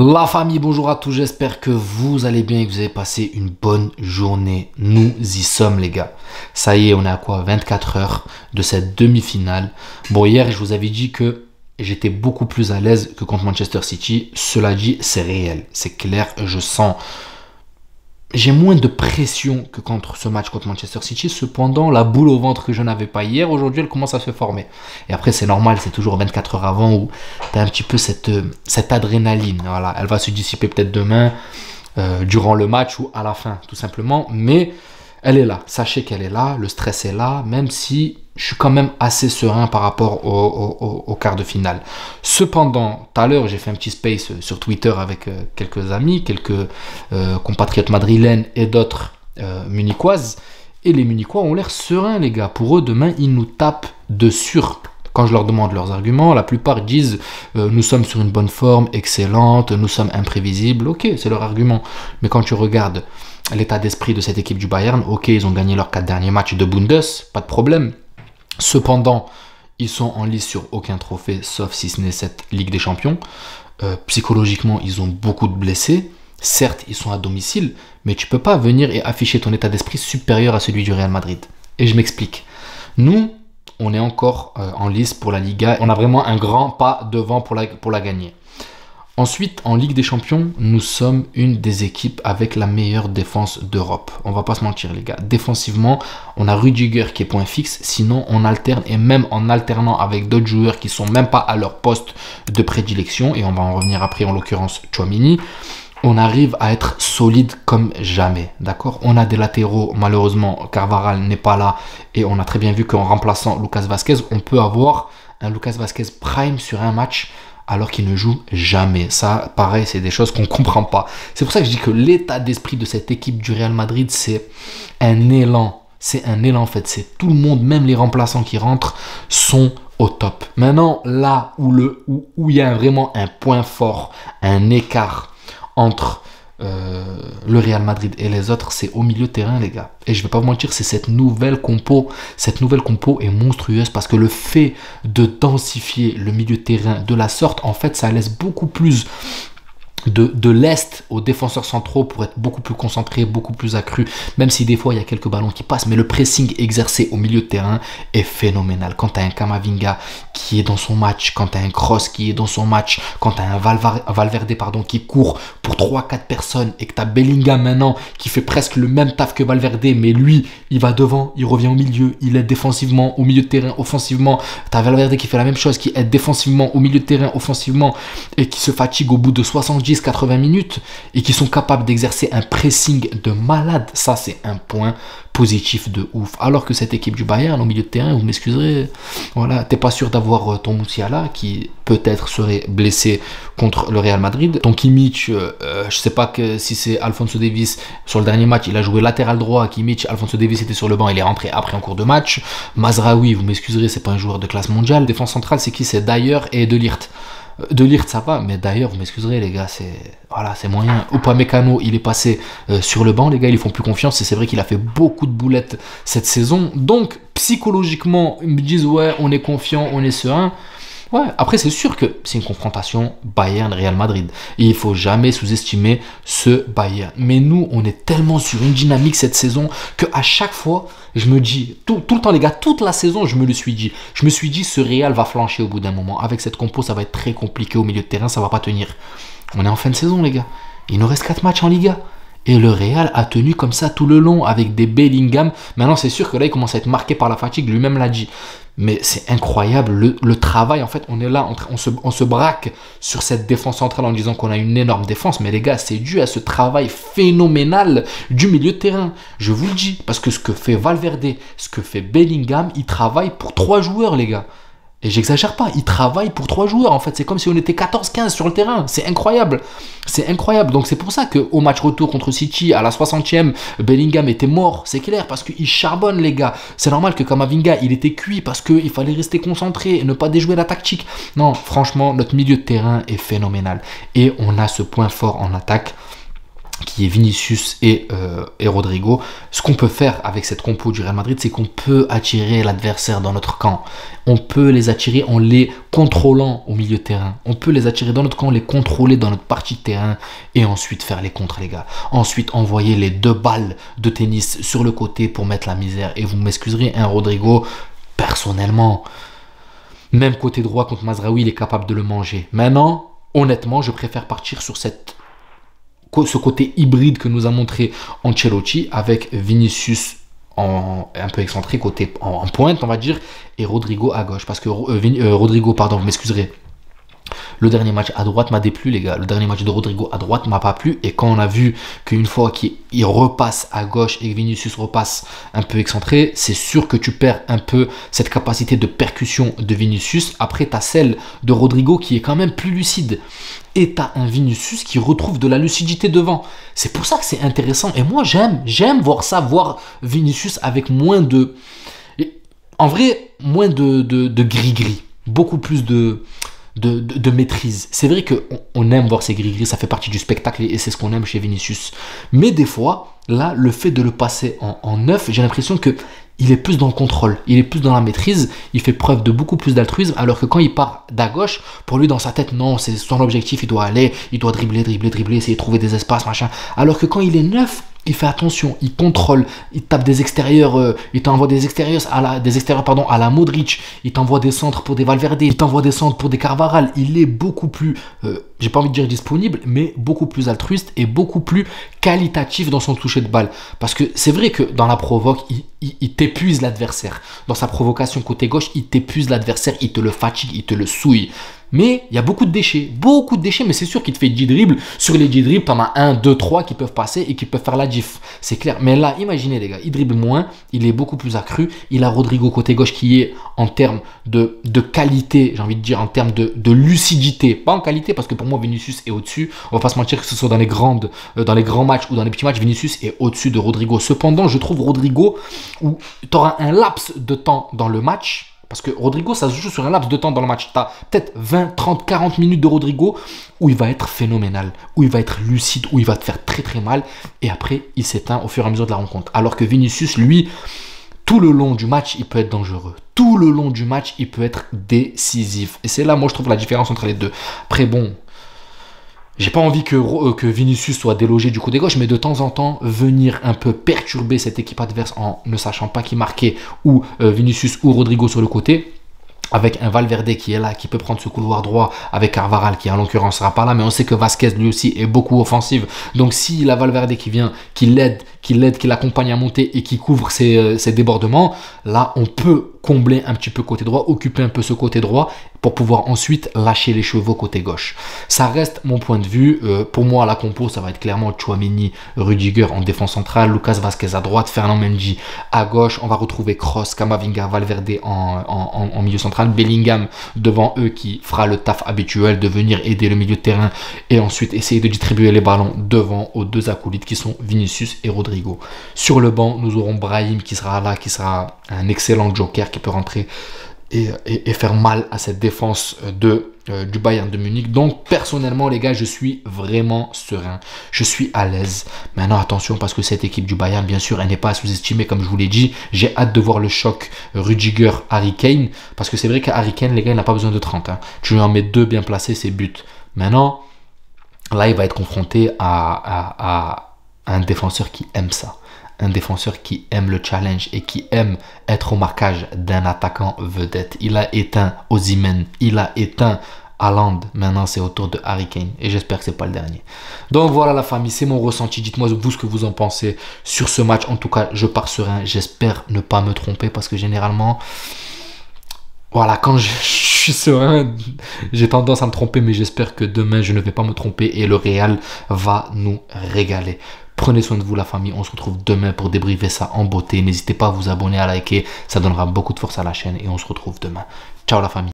La famille, bonjour à tous, j'espère que vous allez bien et que vous avez passé une bonne journée. Nous y sommes les gars. Ça y est, on est à quoi? 24 heures de cette demi-finale. Bon, hier, je vous avais dit que j'étais beaucoup plus à l'aise que contre Manchester City. Cela dit, c'est réel, c'est clair, je sens... J'ai moins de pression que contre ce match contre Manchester City. Cependant, la boule au ventre que je n'avais pas hier, aujourd'hui, elle commence à se former. Et après, c'est normal, c'est toujours 24 heures avant où tu as un petit peu cette adrénaline. Voilà, elle va se dissiper peut-être demain, durant le match ou à la fin, tout simplement. Mais elle est là. Sachez qu'elle est là. Le stress est là, même si je suis quand même assez serein par rapport au quart de finale. Cependant, tout à l'heure, j'ai fait un petit space sur Twitter avec quelques amis, quelques compatriotes madrilènes et d'autres munichoises. Et les munichois ont l'air sereins, les gars. Pour eux, demain, ils nous tapent dessus. Quand je leur demande leurs arguments, la plupart disent nous sommes sur une bonne forme, excellente, nous sommes imprévisibles. Ok, c'est leur argument. Mais quand tu regardes l'état d'esprit de cette équipe du Bayern, ok, ils ont gagné leurs 4 derniers matchs de Bundes, pas de problème. Cependant, ils sont en lice sur aucun trophée, sauf si ce n'est cette Ligue des Champions. Psychologiquement, ils ont beaucoup de blessés. Certes, ils sont à domicile, mais tu ne peux pas venir et afficher ton état d'esprit supérieur à celui du Real Madrid. Et je m'explique. Nous, on est encore en lice pour la Liga. On a vraiment un grand pas devant pour la gagner. Ensuite, en Ligue des Champions, nous sommes une des équipes avec la meilleure défense d'Europe. On va pas se mentir les gars. Défensivement, on a Rudiger qui est point fixe. Sinon, on alterne et même en alternant avec d'autres joueurs qui sont même pas à leur poste de prédilection. Et on va en revenir après, en l'occurrence Tchouaméni. On arrive à être solide comme jamais, d'accord? On a des latéraux, malheureusement, Carvajal n'est pas là. Et on a très bien vu qu'en remplaçant Lucas Vázquez, on peut avoir un Lucas Vázquez prime sur un match alors qu'il ne joue jamais. Ça, pareil, c'est des choses qu'on ne comprend pas. C'est pour ça que je dis que l'état d'esprit de cette équipe du Real Madrid, c'est un élan. C'est un élan, en fait. C'est tout le monde, même les remplaçants qui rentrent, sont au top. Maintenant, là où il y a vraiment un point fort, un écart entre le Real Madrid et les autres, c'est au milieu de terrain les gars. Et je vais pas vous mentir, c'est cette nouvelle compo est monstrueuse parce que le fait de densifier le milieu de terrain de la sorte, en fait ça laisse beaucoup plus de l'est aux défenseurs centraux pour être beaucoup plus concentrés, beaucoup plus accrus, même si des fois il y a quelques ballons qui passent, mais le pressing exercé au milieu de terrain est phénoménal. Quand tu as un Camavinga qui est dans son match, quand tu as un Kroos qui est dans son match, quand tu as un Valverde qui court pour 3-4 personnes et que tu as Bellingham maintenant qui fait presque le même taf que Valverde, mais lui il va devant, il revient au milieu, il aide défensivement au milieu de terrain, offensivement. Tu as Valverde qui fait la même chose, qui aide défensivement au milieu de terrain, offensivement, et qui se fatigue au bout de 70-80 minutes et qui sont capables d'exercer un pressing de malade. Ça, c'est un point positif de ouf. Alors que cette équipe du Bayern, au milieu de terrain, vous m'excuserez, voilà, t'es pas sûr d'avoir ton Musiala qui peut-être serait blessé contre le Real Madrid. Ton Kimmich, je sais pas si c'est Alphonso Davies sur le dernier match, il a joué latéral droit. Kimmich, Alphonso Davies était sur le banc, il est rentré après en cours de match. Mazraoui, vous m'excuserez, c'est pas un joueur de classe mondiale. Défense centrale, c'est qui? C'est Dyer et De Ligt. De Ligt ça va, mais d'ailleurs vous m'excuserez les gars, c'est moyen. Upamecano il est passé sur le banc les gars, ils font plus confiance et c'est vrai qu'il a fait beaucoup de boulettes cette saison. Donc psychologiquement ils me disent ouais on est confiant, on est serein. Ouais, après c'est sûr que c'est une confrontation Bayern-Real Madrid et il faut jamais sous-estimer ce Bayern. Mais nous, on est tellement sur une dynamique cette saison que à chaque fois, je me dis, tout le temps les gars, toute la saison, je me suis dit, ce Real va flancher au bout d'un moment. Avec cette compo, ça va être très compliqué au milieu de terrain, ça va pas tenir. On est en fin de saison les gars, il nous reste 4 matchs en Liga. Et le Real a tenu comme ça tout le long avec des Bellingham. Maintenant, c'est sûr que là, il commence à être marqué par la fatigue, lui-même l'a dit. Mais c'est incroyable, le travail, en fait, on est là, on se braque sur cette défense centrale en disant qu'on a une énorme défense. Mais les gars, c'est dû à ce travail phénoménal du milieu de terrain. Je vous le dis, parce que ce que fait Valverde, ce que fait Bellingham, ils travaillent pour 3 joueurs, les gars. Et j'exagère pas, ils travaillent pour 3 joueurs en fait, c'est comme si on était 14-15 sur le terrain, c'est incroyable. C'est incroyable, donc c'est pour ça qu'au match retour contre City, à la 60e, Bellingham était mort, c'est clair, parce qu'il charbonne les gars. C'est normal que Camavinga, il était cuit parce qu'il fallait rester concentré et ne pas déjouer la tactique. Non, franchement, notre milieu de terrain est phénoménal. Et on a ce point fort en attaque qui est Vinicius et Rodrigo. Ce qu'on peut faire avec cette compo du Real Madrid, c'est qu'on peut attirer l'adversaire dans notre camp. On peut les attirer en les contrôlant au milieu de terrain. On peut les attirer dans notre camp, les contrôler dans notre partie de terrain et ensuite faire les contres, les gars. Ensuite, envoyer les 2 balles de tennis sur le côté pour mettre la misère. Et vous m'excuserez, un Rodrigo, personnellement, même côté droit contre Mazraoui, il est capable de le manger. Maintenant, honnêtement, je préfère partir sur ce côté hybride que nous a montré Ancelotti avec Vinicius un peu excentré, côté en pointe, on va dire, et Rodrigo à gauche. Parce que Rodrigo, pardon, vous m'excuserez. Le dernier match à droite m'a déplu, les gars. Le dernier match de Rodrigo à droite m'a pas plu. Et quand on a vu qu'une fois qu'il repasse à gauche et que Vinicius repasse un peu excentré, c'est sûr que tu perds un peu cette capacité de percussion de Vinicius. Après, tu as celle de Rodrigo qui est quand même plus lucide. Et tu as un Vinicius qui retrouve de la lucidité devant. C'est pour ça que c'est intéressant. Et moi, j'aime voir ça, voir Vinicius avec moins de... En vrai, moins de gris-gris. Beaucoup plus de maîtrise. C'est vrai qu'on aime voir ces gris-gris, ça fait partie du spectacle et c'est ce qu'on aime chez Vinicius. Mais des fois, là, le fait de le passer en neuf, j'ai l'impression que il est plus dans le contrôle, il est plus dans la maîtrise, il fait preuve de beaucoup plus d'altruisme, alors que quand il part d'à gauche, pour lui dans sa tête, non, c'est son objectif, il doit dribbler, essayer de trouver des espaces, machin. Alors que quand il est neuf, il fait attention, il contrôle, il tape des extérieurs, il t'envoie des extérieurs à la Modric, il t'envoie des centres pour des Valverde, il t'envoie des centres pour des Carvajal. Il est beaucoup plus, j'ai pas envie de dire disponible, mais beaucoup plus altruiste et beaucoup plus qualitatif dans son toucher de balle. Parce que c'est vrai que dans la provoque, il t'épuise l'adversaire. Dans sa provocation côté gauche, il t'épuise l'adversaire, il te le fatigue, il te le souille. Mais il y a beaucoup de déchets, mais c'est sûr qu'il te fait 10 dribbles. Sur les 10 dribbles, tu en as 1, 2, 3 qui peuvent passer et qui peuvent faire la diff. C'est clair. Mais là, imaginez les gars, il dribble moins, il est beaucoup plus accru. Il a Rodrigo côté gauche qui est en termes de qualité, j'ai envie de dire en termes de lucidité. Pas en qualité parce que pour moi, Vinicius est au-dessus. On va pas se mentir que ce soit dans les grands matchs ou dans les petits matchs, Vinicius est au-dessus de Rodrigo. Cependant, je trouve Rodrigo où tu auras un laps de temps dans le match. Parce que Rodrigo, ça se joue sur un laps de temps dans le match. Tu as peut-être 20, 30, 40 minutes de Rodrigo où il va être phénoménal, où il va être lucide, où il va te faire très très mal. Et après, il s'éteint au fur et à mesure de la rencontre. Alors que Vinicius, lui, tout le long du match, il peut être dangereux. Tout le long du match, il peut être décisif. Et c'est là, moi, je trouve la différence entre les deux. Après, bon... J'ai pas envie que Vinicius soit délogé du côté gauche, mais de temps en temps, venir un peu perturber cette équipe adverse en ne sachant pas qui marquer, ou Vinicius ou Rodrigo sur le côté, avec un Valverde qui est là, qui peut prendre ce couloir droit, avec Carvajal qui en l'occurrence sera pas là, mais on sait que Vasquez lui aussi est beaucoup offensif. Donc si la Valverde qui vient, qui l'aide, qui l'accompagne à monter et qui couvre ses débordements, là on peut combler un petit peu côté droit, occuper un peu ce côté droit pour pouvoir ensuite lâcher les chevaux côté gauche. Ça reste mon point de vue. Pour moi, la compo, ça va être clairement Tchouaméni, Rudiger en défense centrale, Lucas Vasquez à droite, Fernand Mendy à gauche. On va retrouver Kroos, Camavinga, Valverde en milieu central, Bellingham devant eux qui fera le taf habituel de venir aider le milieu de terrain et ensuite essayer de distribuer les ballons devant aux deux acolytes qui sont Vinicius et Rodrigo. Sur le banc, nous aurons Brahim qui sera là, qui sera un excellent joker qui peut rentrer et faire mal à cette défense du Bayern de Munich. Donc personnellement les gars, je suis vraiment serein, je suis à l'aise. Maintenant attention, parce que cette équipe du Bayern, bien sûr, elle n'est pas à sous-estimer comme je vous l'ai dit. J'ai hâte de voir le choc Rudiger-Harry Kane, parce que c'est vrai qu'Harry Kane, les gars, il n'a pas besoin de 30 hein. Tu lui en mets 2 bien placés, c'est but. Maintenant là il va être confronté à un défenseur qui aime ça. Un défenseur qui aime le challenge et qui aime être au marquage d'un attaquant vedette. Il a éteint Osimhen, il a éteint Haaland. Maintenant, c'est au tour de Harry Kane. Et j'espère que ce n'est pas le dernier. Donc voilà la famille, c'est mon ressenti. Dites-moi vous ce que vous en pensez sur ce match. En tout cas, je pars serein. J'espère ne pas me tromper parce que généralement, voilà, quand je suis serein, j'ai tendance à me tromper. Mais j'espère que demain, je ne vais pas me tromper et le Real va nous régaler. Prenez soin de vous la famille, on se retrouve demain pour débriefer ça en beauté. N'hésitez pas à vous abonner, à liker, ça donnera beaucoup de force à la chaîne et on se retrouve demain. Ciao la famille.